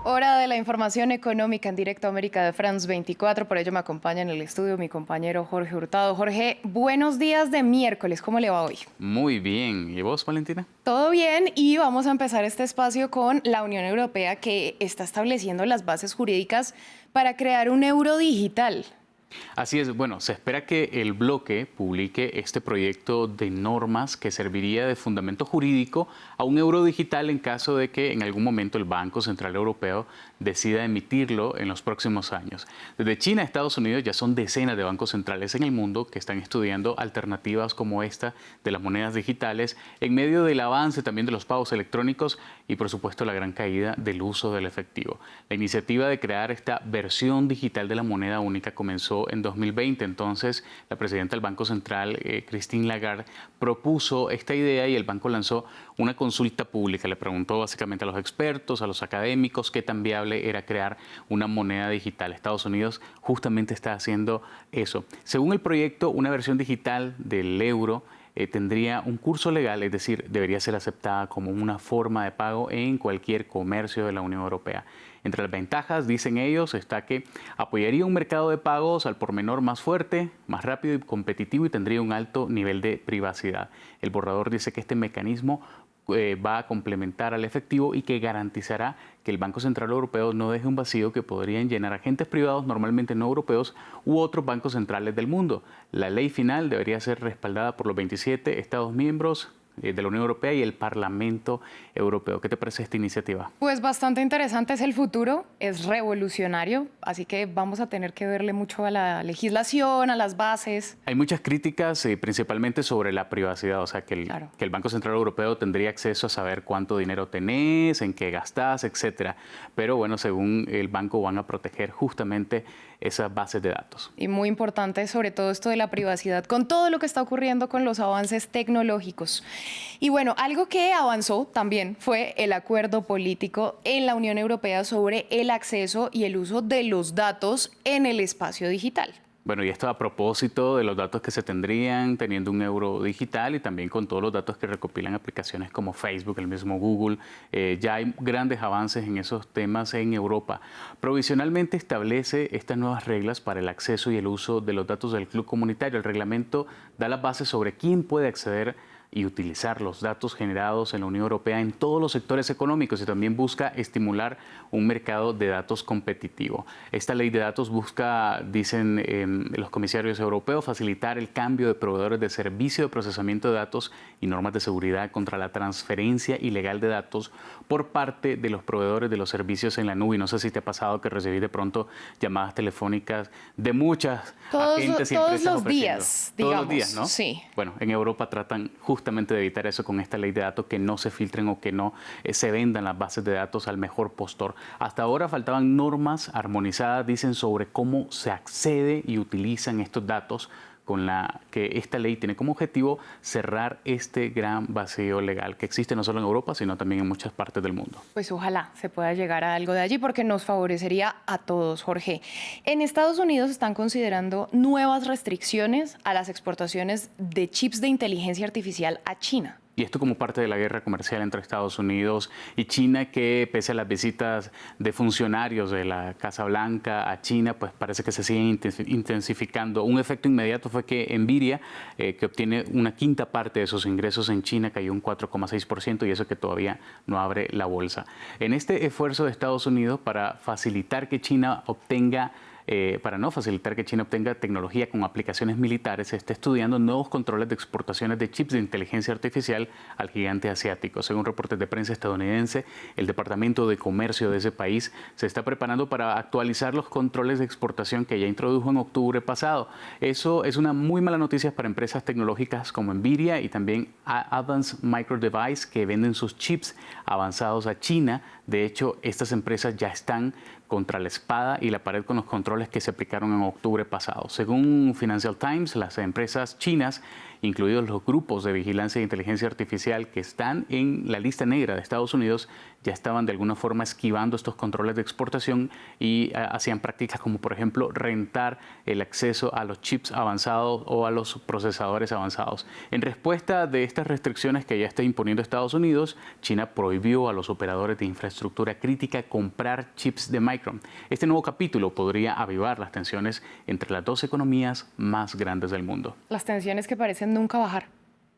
Hora de la información económica en directo América de France 24. Por ello me acompaña en el estudio mi compañero Jorge Hurtado. Jorge, buenos días de miércoles. ¿Cómo le va hoy? Muy bien. ¿Y vos, Valentina? Todo bien, y vamos a empezar este espacio con la Unión Europea, que está estableciendo las bases jurídicas para crear un euro digital. Así es, bueno, se espera que el bloque publique este proyecto de normas que serviría de fundamento jurídico a un euro digital en caso de que en algún momento el Banco Central Europeo decida emitirlo en los próximos años. Desde China a Estados Unidos ya son decenas de bancos centrales en el mundo que están estudiando alternativas como esta de las monedas digitales en medio del avance también de los pagos electrónicos y por supuesto la gran caída del uso del efectivo. La iniciativa de crear esta versión digital de la moneda única comenzó en 2020. Entonces, la presidenta del Banco Central, Christine Lagarde, propuso esta idea y el banco lanzó una consulta pública. Le preguntó básicamente a los expertos, a los académicos, qué tan viable era crear una moneda digital. Estados Unidos justamente está haciendo eso. Según el proyecto, una versión digital del euro tendría un curso legal, es decir, debería ser aceptada como una forma de pago en cualquier comercio de la Unión Europea. Entre las ventajas, dicen ellos, está que apoyaría un mercado de pagos al por menor más fuerte, más rápido y competitivo y tendría un alto nivel de privacidad. El borrador dice que este mecanismo va a complementar al efectivo y que garantizará que el Banco Central Europeo no deje un vacío que podrían llenar agentes privados, normalmente no europeos, u otros bancos centrales del mundo. La ley final debería ser respaldada por los 27 Estados miembros de la Unión Europea y el Parlamento Europeo. ¿Qué te parece esta iniciativa? Pues bastante interesante, es el futuro, es revolucionario, así que vamos a tener que verle mucho a la legislación, a las bases. Hay muchas críticas, principalmente sobre la privacidad, o sea, que el Banco Central Europeo tendría acceso a saber cuánto dinero tenés, en qué gastás, etcétera. Pero bueno, según el banco van a proteger justamente esas bases de datos. Y muy importante sobre todo esto de la privacidad, con todo lo que está ocurriendo con los avances tecnológicos. Y bueno, algo que avanzó también fue el acuerdo político en la Unión Europea sobre el acceso y el uso de los datos en el espacio digital. Bueno, y esto a propósito de los datos que se tendrían teniendo un euro digital y también con todos los datos que recopilan aplicaciones como Facebook, el mismo Google. Ya hay grandes avances en esos temas en Europa. Provisionalmente establece estas nuevas reglas para el acceso y el uso de los datos del club comunitario. El reglamento da las bases sobre quién puede acceder y utilizar los datos generados en la Unión Europea en todos los sectores económicos y también busca estimular un mercado de datos competitivo. Esta ley de datos busca, dicen los comisarios europeos, facilitar el cambio de proveedores de servicio de procesamiento de datos y normas de seguridad contra la transferencia ilegal de datos por parte de los proveedores de los servicios en la nube. Y no sé si te ha pasado que recibís de pronto llamadas telefónicas de muchas agentes y empresas todos los días, digamos. Todos los días, ¿no? Sí. Bueno, en Europa tratan justamente de evitar eso con esta ley de datos, que no se filtren o que no se vendan las bases de datos al mejor postor. Hasta ahora faltaban normas armonizadas, dicen, sobre cómo se accede y utilizan estos datos, con la que esta ley tiene como objetivo cerrar este gran vacío legal que existe no solo en Europa, sino también en muchas partes del mundo. Pues ojalá se pueda llegar a algo de allí porque nos favorecería a todos, Jorge. En Estados Unidos están considerando nuevas restricciones a las exportaciones de chips de inteligencia artificial a China. Y esto como parte de la guerra comercial entre Estados Unidos y China, que pese a las visitas de funcionarios de la Casa Blanca a China, pues parece que se siguen intensificando. Un efecto inmediato fue que Nvidia, que obtiene una quinta parte de sus ingresos en China, cayó un 4,6% y eso que todavía no abre la bolsa. En este esfuerzo de Estados Unidos para facilitar que China obtenga tecnología con aplicaciones militares, se está estudiando nuevos controles de exportaciones de chips de inteligencia artificial al gigante asiático. Según reportes de prensa estadounidense, el Departamento de Comercio de ese país se está preparando para actualizar los controles de exportación que ya introdujo en octubre pasado. Eso es una muy mala noticia para empresas tecnológicas como Nvidia y también Advanced Micro Device, que venden sus chips avanzados a China. De hecho, estas empresas ya están contra la espada y la pared con los controles que se aplicaron en octubre pasado. Según Financial Times, las empresas chinas incluidos los grupos de vigilancia e inteligencia artificial que están en la lista negra de Estados Unidos, ya estaban de alguna forma esquivando estos controles de exportación y hacían prácticas como, por ejemplo, rentar el acceso a los chips avanzados o a los procesadores avanzados. En respuesta de estas restricciones que ya está imponiendo Estados Unidos, China prohibió a los operadores de infraestructura crítica comprar chips de Micron. Este nuevo capítulo podría avivar las tensiones entre las dos economías más grandes del mundo. Las tensiones que parecen nunca bajar.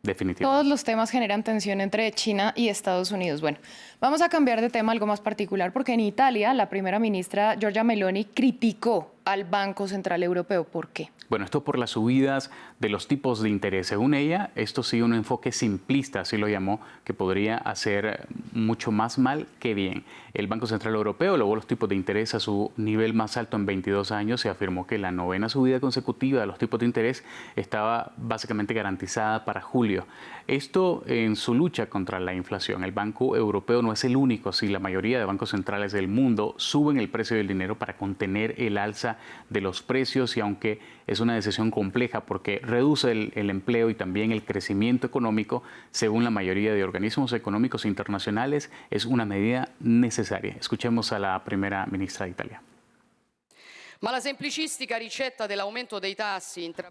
Definitivamente. Todos los temas generan tensión entre China y Estados Unidos. Bueno, vamos a cambiar de tema, algo más particular, porque en Italia la primera ministra Giorgia Meloni criticó al Banco Central Europeo. ¿Por qué? Bueno, esto por las subidas de los tipos de interés. Según ella, esto sigue un enfoque simplista, así lo llamó, que podría hacer mucho más mal que bien. El Banco Central Europeo elevó los tipos de interés a su nivel más alto en 22 años. Se afirmó que la novena subida consecutiva de los tipos de interés estaba básicamente garantizada para julio. Esto en su lucha contra la inflación. El Banco Europeo no es el único, si la mayoría de bancos centrales del mundo suben el precio del dinero para contener el alza de los precios, y aunque es una decisión compleja porque reduce el empleo y también el crecimiento económico, según la mayoría de organismos económicos internacionales, es una medida necesaria. Escuchemos a la primera ministra de Italia.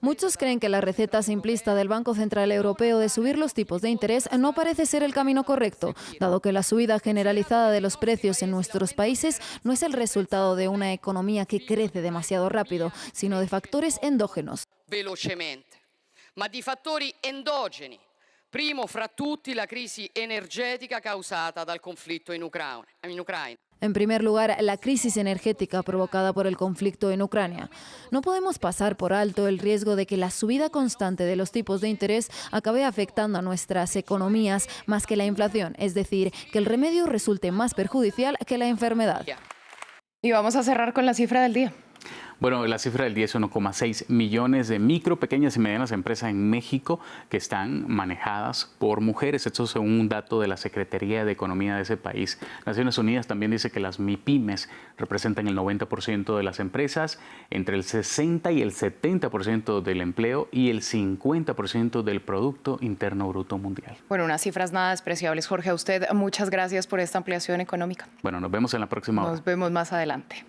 Muchos creen que la receta simplista del Banco Central Europeo de subir los tipos de interés no parece ser el camino correcto, dado que la subida generalizada de los precios en nuestros países no es el resultado de una economía que crece demasiado rápido, sino de factores endógenos. Ma di fattori endogeni. Primo fra tutti la crisi energetica causata dal conflitto in Ucraina. En primer lugar, la crisis energética provocada por el conflicto en Ucrania. No podemos pasar por alto el riesgo de que la subida constante de los tipos de interés acabe afectando a nuestras economías más que la inflación, es decir, que el remedio resulte más perjudicial que la enfermedad. Y vamos a cerrar con la cifra del día. Bueno, la cifra del día es 1,6 millones de micro, pequeñas y medianas empresas en México que están manejadas por mujeres. Esto según un dato de la Secretaría de Economía de ese país. Naciones Unidas también dice que las MIPYMES representan el 90% de las empresas, entre el 60 y el 70% del empleo y el 50% del Producto Interno Bruto Mundial. Bueno, unas cifras nada despreciables. Jorge, a usted muchas gracias por esta ampliación económica. Bueno, nos vemos en la próxima hora. Nos vemos más adelante.